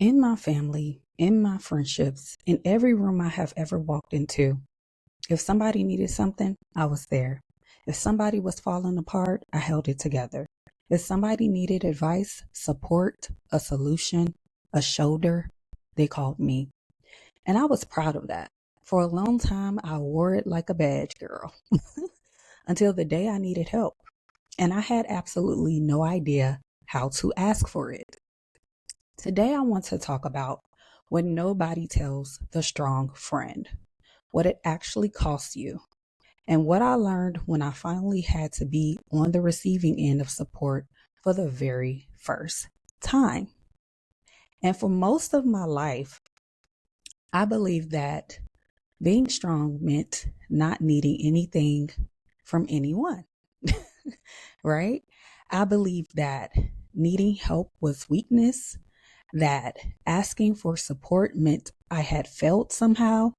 In my family, in my friendships, in every room I have ever walked into, if somebody needed something, I was there. If somebody was falling apart, I held it together. If somebody needed advice, support, a solution, a shoulder, they called me. And I was proud of that. For a long time, I wore it like a badge, girl, until the day I needed help. And I had absolutely no idea how to ask for it. Today, I want to talk about what nobody tells the strong friend, what it actually costs you, and what I learned when I finally had to be on the receiving end of support for the very first time. And for most of my life, I believed that being strong meant not needing anything from anyone, right? I believed that needing help was weakness, that asking for support meant I had failed somehow,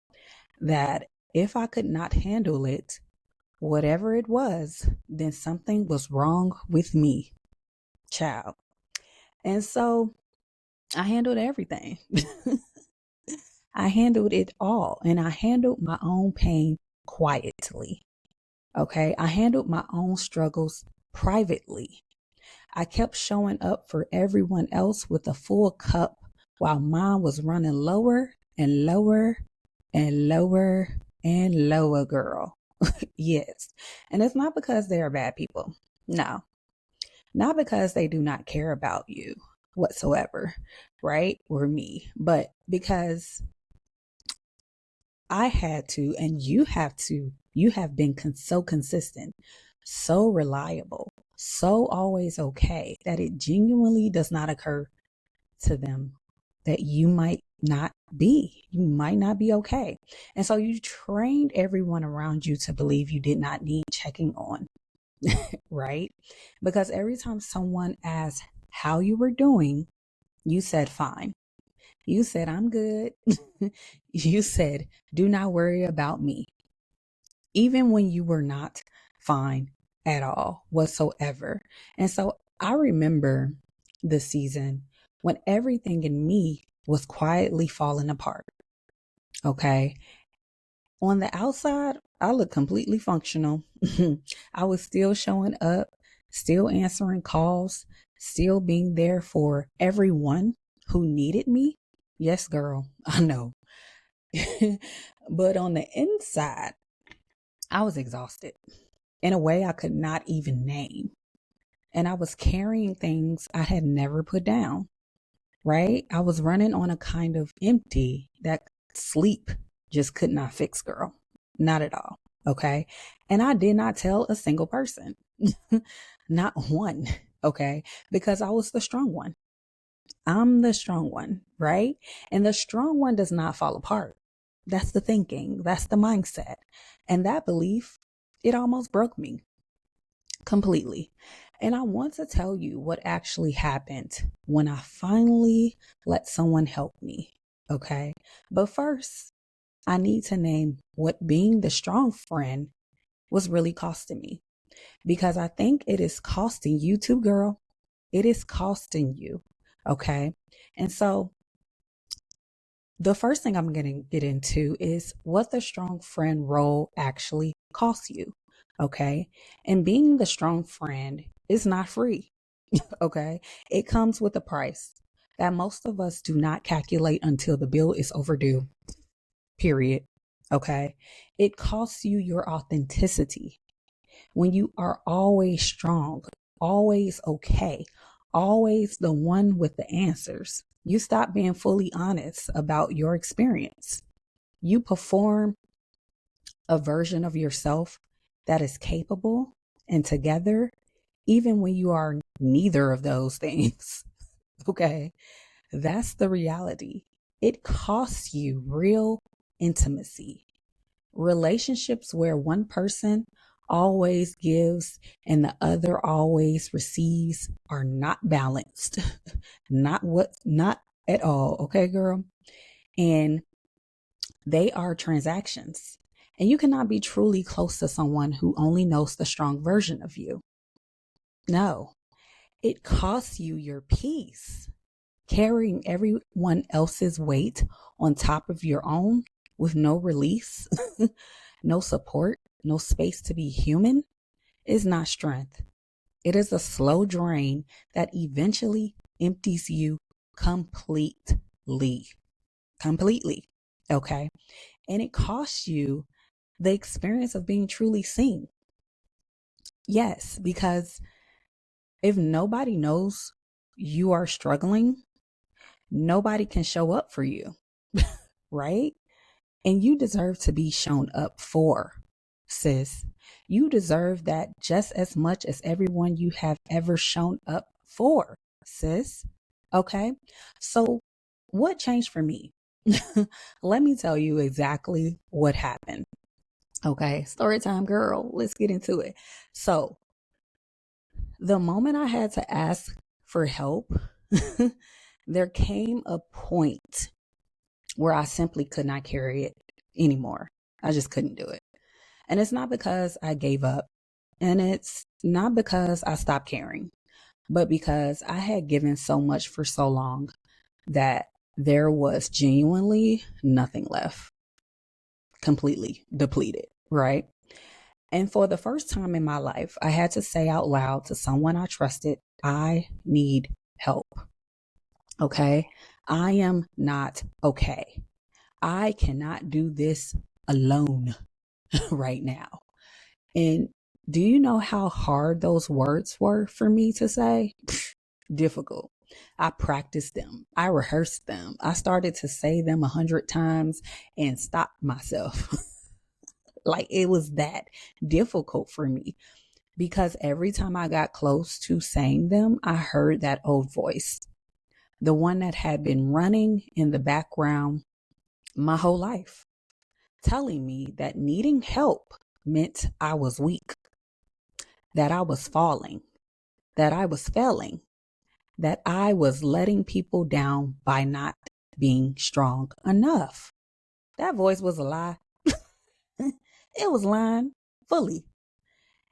that if I could not handle it, whatever it was, then something was wrong with me, child. And so I handled everything. I handled it all, and I handled my own pain quietly. Okay. I handled my own struggles privately. I kept showing up for everyone else with a full cup while mine was running lower and lower and lower and lower, girl. Yes. And it's not because they are bad people. No, not because they do not care about you whatsoever, right? Or me, but because I had to, and you have to, you have been so consistent, so reliable, so always okay that it genuinely does not occur to them that you might not be okay. And so you trained everyone around you to believe you did not need checking on, right? Because every time someone asked how you were doing, you said fine. You said I'm good. You said do not worry about me, even when you were not fine at all whatsoever. And so I remember the season when everything in me was quietly falling apart. Okay. On the outside, I looked completely functional. I was still showing up, still answering calls, still being there for everyone who needed me. Yes, girl, I know. But on the inside, I was exhausted in a way I could not even name. And I was carrying things I had never put down, right? I was running on a kind of empty that sleep just could not fix, girl. Not at all. Okay. And I did not tell a single person, not one. Okay. Because I was the strong one. I'm the strong one, right? And the strong one does not fall apart. That's the thinking. That's the mindset. And that belief, it almost broke me completely. And I want to tell you what actually happened when I finally let someone help me. Okay. But first, I need to name what being the strong friend was really costing me, because I think it is costing you too, girl. It is costing you. Okay. And so the first thing I'm going to get into is what the strong friend role actually costs you. Okay. And being the strong friend is not free. Okay. It comes with a price that most of us do not calculate until the bill is overdue. Period. Okay. It costs you your authenticity when you are always strong, always okay, always the one with the answers. You stop being fully honest about your experience. You perform a version of yourself that is capable and together, even when you are neither of those things. Okay. That's the reality. It costs you real intimacy. Relationships where one person always gives and the other always receives are not balanced. Not at all. Okay, girl. And they are transactions. And you cannot be truly close to someone who only knows the strong version of you. No, it costs you your peace. Carrying everyone else's weight on top of your own with no release, no support, no space to be human is not strength. It is a slow drain that eventually empties you completely. Completely. Okay. And it costs you the experience of being truly seen. Yes, because if nobody knows you are struggling, nobody can show up for you, right? And you deserve to be shown up for, sis. You deserve that just as much as everyone you have ever shown up for, sis. Okay? So, what changed for me? Let me tell you exactly what happened. Okay, story time, girl. Let's get into it. So, the moment I had to ask for help, there came a point where I simply could not carry it anymore. I just couldn't do it. And it's not because I gave up, and it's not because I stopped caring, but because I had given so much for so long that there was genuinely nothing left, completely depleted, right? And for the first time in my life, I had to say out loud to someone I trusted, I need help. Okay. I am not okay. I cannot do this alone right now. And do you know how hard those words were for me to say? Difficult. I practiced them. I rehearsed them. I started to say them 100 times and stopped myself. Like it was that difficult for me because every time I got close to saying them, I heard that old voice, the one that had been running in the background my whole life, telling me that needing help meant I was weak, that I was falling, that I was failing, that I was letting people down by not being strong enough. That voice was a lie. It was lying fully.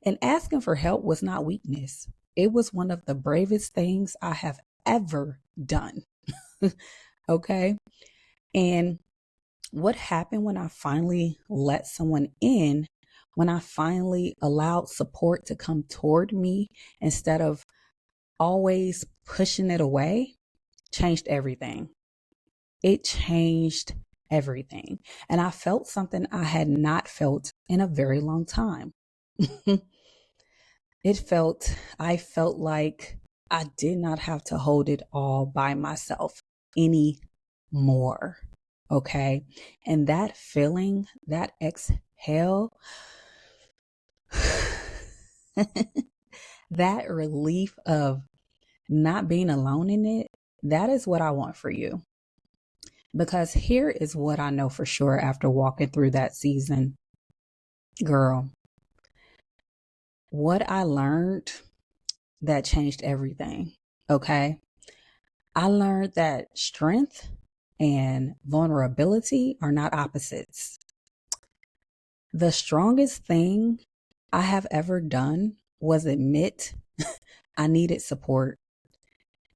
And asking for help was not weakness. It was one of the bravest things I have ever done. Okay. And what happened when I finally let someone in, when I finally allowed support to come toward me instead of always pushing it away, changed everything. It changed everything. And I felt something I had not felt in a very long time. I felt like I did not have to hold it all by myself anymore. Okay. And that feeling, that exhale, that relief of not being alone in it, that is what I want for you. Because here is what I know for sure after walking through that season, girl. What I learned that changed everything. Okay. I learned that strength and vulnerability are not opposites. The strongest thing I have ever done was admit I needed support.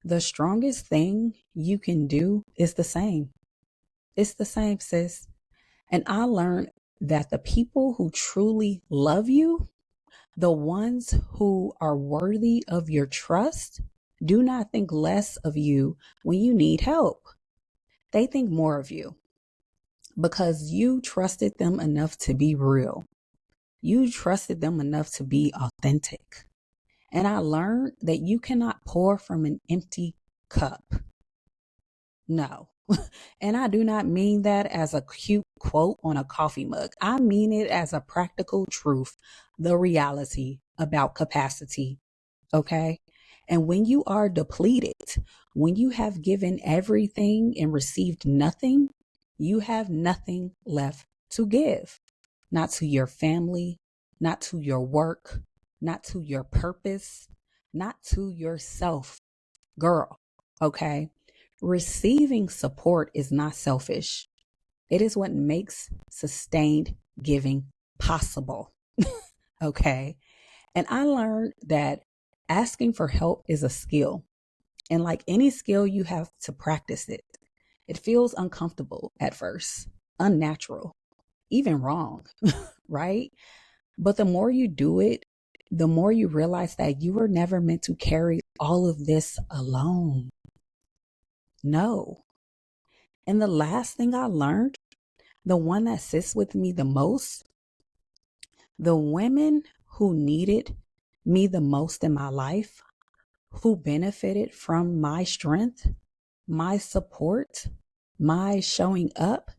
The strongest thing you can do is the same. It's the same, sis. And I learned that the people who truly love you, the ones who are worthy of your trust, do not think less of you when you need help. They think more of you because you trusted them enough to be real. You trusted them enough to be authentic. And I learned that you cannot pour from an empty cup. No. And I do not mean that as a cute quote on a coffee mug. I mean it as a practical truth, the reality about capacity. Okay. And when you are depleted, when you have given everything and received nothing, you have nothing left to give. Not to your family, not to your work, not to your purpose, not to yourself, girl. Okay. Receiving support is not selfish. It is what makes sustained giving possible. Okay. And I learned that asking for help is a skill. And like any skill, you have to practice it. It feels uncomfortable at first, unnatural, even wrong, right? But the more you do it, the more you realize that you were never meant to carry all of this alone. No. And the last thing I learned, the one that sits with me the most, the women who needed me the most in my life, who benefited from my strength, my support, my showing up,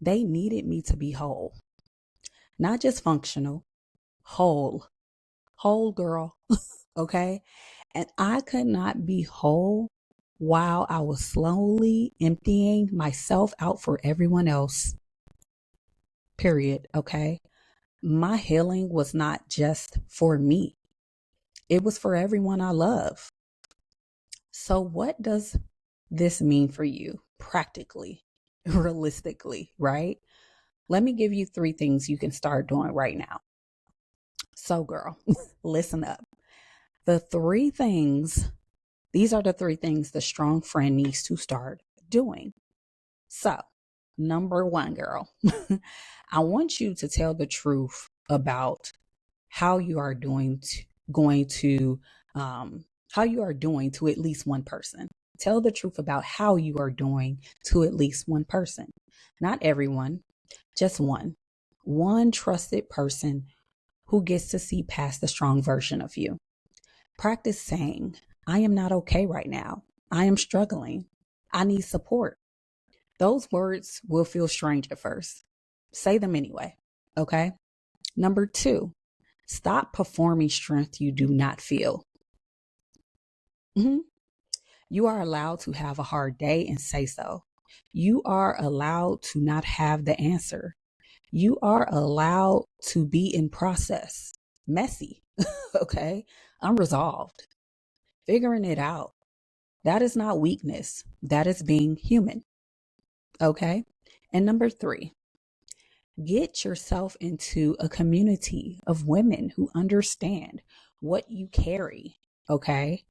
they needed me to be whole, not just functional, whole, whole girl. Okay. And I could not be whole while I was slowly emptying myself out for everyone else. Period. Okay. My healing was not just for me, it was for everyone I love. So, what does this mean for you practically, realistically, right? Let me give you 3 things you can start doing right now. So, girl, listen up. The 3 things, these are the 3 things the strong friend needs to start doing. So, number 1, girl, I want you to tell the truth about how you are going to, how you are doing to at least one person. Tell the truth about how you are doing to at least one person. Not everyone, just one trusted person who gets to see past the strong version of you. Practice saying, I am not okay right now. I am struggling. I need support. Those words will feel strange at first. Say them anyway. Okay. Number 2, stop performing strength you do not feel. You are allowed to have a hard day and say so. You are allowed to not have the answer. You are allowed to be in process, messy, okay, unresolved, figuring it out. That is not weakness. That is being human, okay? And number 3, get yourself into a community of women who understand what you carry, okay?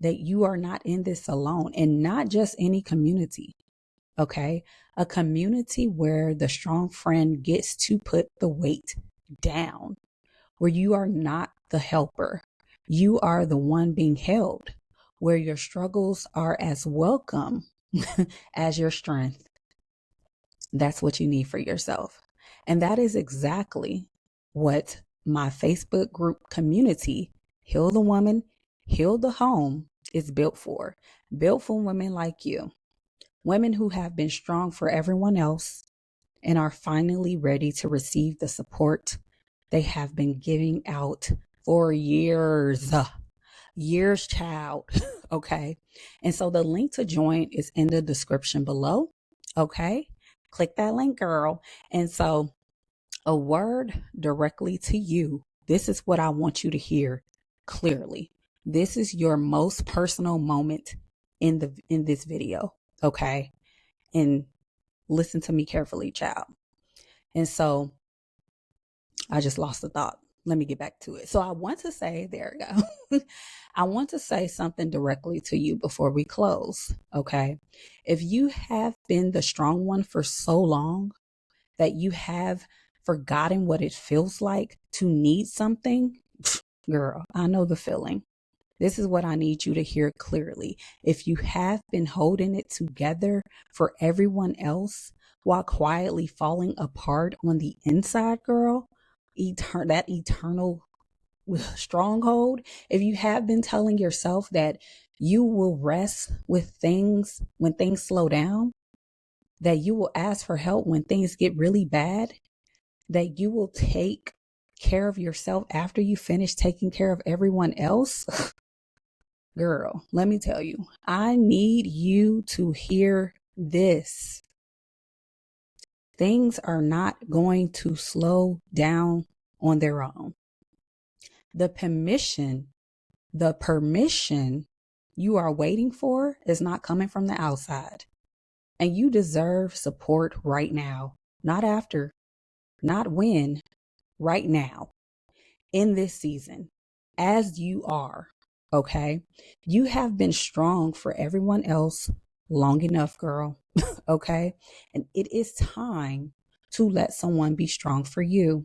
That you are not in this alone, and not just any community, okay? A community where the strong friend gets to put the weight down, where you are not the helper. You are the one being held, where your struggles are as welcome as your strength. That's what you need for yourself. And that is exactly what my Facebook group community, Heal the Woman, Heal the Home, is built for. Built for women like you, women who have been strong for everyone else and are finally ready to receive the support they have been giving out for years. Years, child. Okay. And so the link to join is in the description below. Okay. Click that link, girl. And so, a word directly to you. This is what I want you to hear clearly. This is your most personal moment in this video. Okay. And listen to me carefully, child. And so I just lost the thought. Let me get back to it. So I want to say, there we go. I want to say something directly to you before we close. Okay. If you have been the strong one for so long that you have forgotten what it feels like to need something, girl, I know the feeling. This is what I need you to hear clearly. If you have been holding it together for everyone else while quietly falling apart on the inside, girl, that eternal stronghold, if you have been telling yourself that you will rest with things when things slow down, that you will ask for help when things get really bad, that you will take care of yourself after you finish taking care of everyone else, girl, let me tell you, I need you to hear this. Things are not going to slow down on their own. The permission you are waiting for is not coming from the outside. And you deserve support right now, not after, not when, right now, in this season, as you are. Okay. You have been strong for everyone else long enough, girl. Okay. And it is time to let someone be strong for you.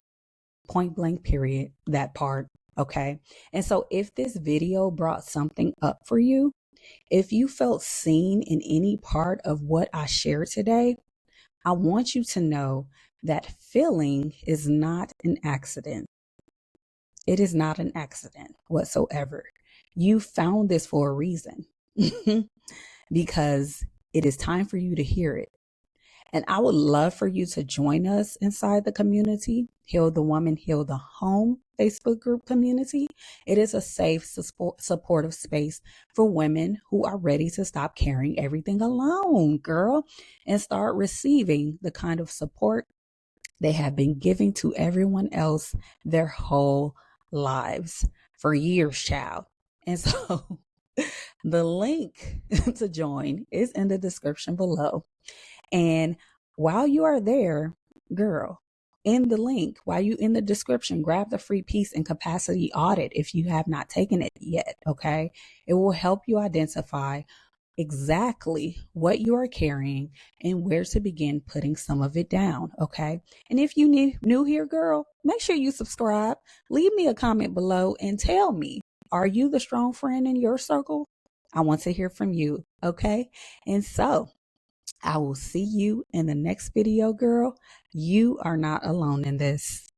Point blank, period. That part. Okay. And so if this video brought something up for you, if you felt seen in any part of what I shared today, I want you to know that feeling is not an accident. It is not an accident whatsoever. You found this for a reason because it is time for you to hear it. And I would love for you to join us inside the community, Heal the Woman, Heal the Home Facebook group community. It is a safe, supportive space for women who are ready to stop carrying everything alone, girl, and start receiving the kind of support they have been giving to everyone else their whole lives for years, child. And so the link to join is in the description below. And while you are there, girl, in the link, while you in the description, grab the free peace and capacity audit if you have not taken it yet. Okay. It will help you identify exactly what you are carrying and where to begin putting some of it down. Okay. And if you new here, girl, make sure you subscribe, leave me a comment below and tell me, are you the strong friend in your circle? I want to hear from you. Okay. And so I will see you in the next video, girl. You are not alone in this.